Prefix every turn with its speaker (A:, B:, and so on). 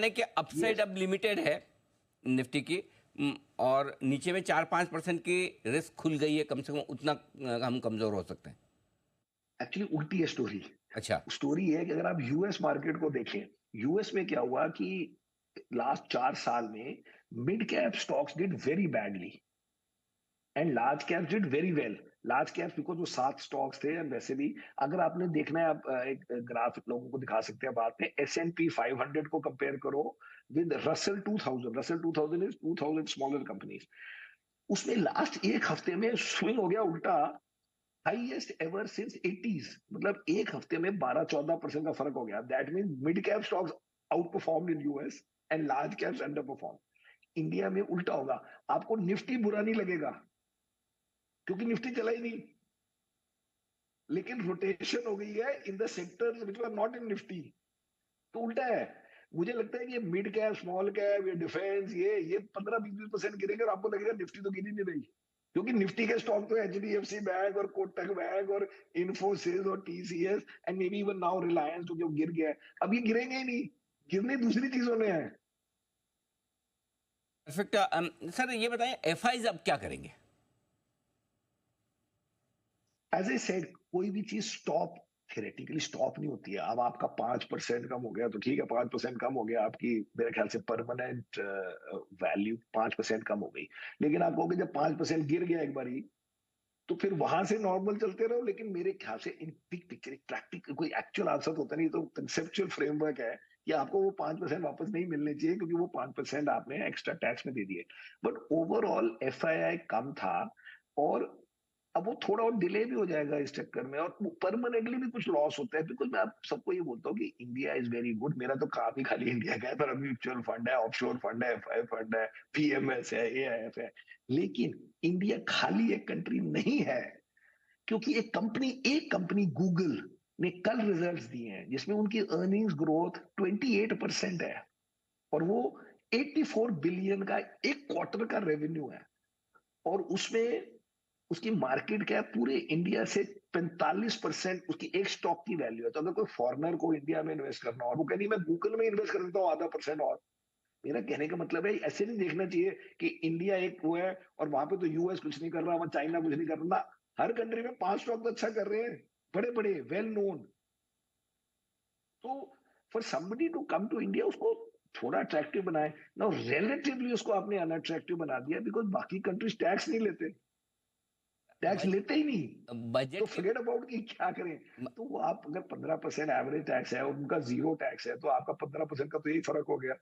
A: यानी कि अपसाइड अब लिमिटेड है निफ्टी की, और नीचे में 4-5% की रिस्क खुल गई है, कम से कम उतना हम कमजोर हो सकते हैं।
B: एक्चुअली उल्टी है स्टोरी।
A: अच्छा।
B: स्टोरी है कि अगर आप यूएस मार्केट को देखें, यूएस में क्या हुआ कि लास्ट 4 साल में mid cap stocks did very badly and large cap did very well. Large cap because वो 7 स्टॉक्स थे, एंड वैसे भी अगर आपने देखना है, आप एक ग्राफ लोगों को दिखा सकते हैं बाद में, S&P 500 को कंपेयर करो with Russell 2000। Russell 2000 is 2000 smaller companies. उसमें लास्ट एक हफ्ते में स्विंग हो गया उल्टा, हाईएस्ट एवर सिंस 80s। मतलब एक हफ्ते में 12-14% का फर्क हो गया। That mean mid cap stocks out perform in US and large caps under perform. India में उल्टा होगा। आपको निफ्टी बुरा नहीं लगेगा क्योंकि निफ्टी चला ही नहीं, लेकिन रोटेशन हो गई है in the sectors which are not in Nifty. तो उल्टा है। मुझे लगता है कि ये मिड कैप, स्मॉल कैप, ये डिफेंस, ये 15-20% गिरेंगे और आपको लगेगा निफ्टी तो गिर ही नहीं रही, क्योंकि निफ्टी के स्टॉक तो HDFC बैंक और कोटक बैंक और इन्फोसिस और TCS and may be even now Reliance, तो जो गिर गया है, अब ये गिरेंगे ही नहीं। गिरने दूसरी चीजों में है।
A: परफेक्ट। सर ये बताएं, एफआईज अब क्या करेंगे?
B: एज ए सेड, कोई भी चीज स्टॉप थेरेटिकली स्टॉप नहीं होती है। अब आपका 5% कम हो गया तो ठीक है, 5% कम हो गया, आपकी मेरे ख्याल से परमानेंट वैल्यू 5% कम हो गई। लेकिन आप कहोगे जब 5% गिर गया एक बारी, तो फिर वहां से नॉर्मल चलते रहो। लेकिन मेरे ख्याल से इन बिग पिक्चर, प्रैक्टिकल कोई एक्चुअल आंसर तो होता नहीं, तो कंसेप्चुअल फ्रेमवर्क है कि आपको वो 5% वापस नहीं मिलने चाहिए, क्योंकि वो 5% आपने एक्स्ट्रा टैक्स में दे दिए। बट ओवरऑल FII कम था, और अब वो थोड़ा और डिले भी हो जाएगा इस चक्कर में, और परमानेंटली भी कुछ लॉस होता है। बिकॉज मैं आप सबको ये बोलता हूँ कि इंडिया इज वेरी गुड। मेरा तो काम ही खाली इंडिया का है, पर म्यूचुअल फंड है, ऑफशोर फंड है, FI फंड है, PMS है, AIF है। लेकिन इंडिया खाली एक कंट्री नहीं है, क्योंकि एक कंपनी गूगल ने कल रिजल्ट्स दिए हैं जिसमें उनकी अर्निंग्स ग्रोथ 28% है, और वो 84 बिलियन का एक क्वार्टर का रेवेन्यू है, और उसमें उसकी मार्केट कैप पूरे इंडिया से 45% उसकी एक स्टॉक की वैल्यू है। तो अगर कोई फॉरेनर को इंडिया में इन्वेस्ट करना हो, वो कहनी मैं गूगल में इन्वेस्ट कर देता हूँ आधा परसेंट और। मेरा कहने का मतलब है, ऐसे नहीं देखना चाहिए कि इंडिया एक वो है और वहां पे तो यूएस कुछ नहीं कर रहा, वहां चाइना कुछ नहीं कर रहा। हर कंट्री में 5 स्टॉक तो अच्छा कर रहे हैं, बड़े बड़े वेल नोन। तो for somebody to come to India, उसको थोड़ा अट्रैक्टिव बनाए ना। रिलेटिवली उसको आपने अनअट्रैक्टिव बना दिया, बिकॉज बाकी कंट्रीज टैक्स नहीं लेते, टैक्स
A: बज,
B: लेते ही नहीं। तो
A: बजट के
B: फॉरगेट अबाउट कि क्या करें।
A: म-
B: तो वो आप अगर 15% एवरेज टैक्स है, उनका 0 टैक्स है, तो आपका 15% का तो यही फर्क हो गया।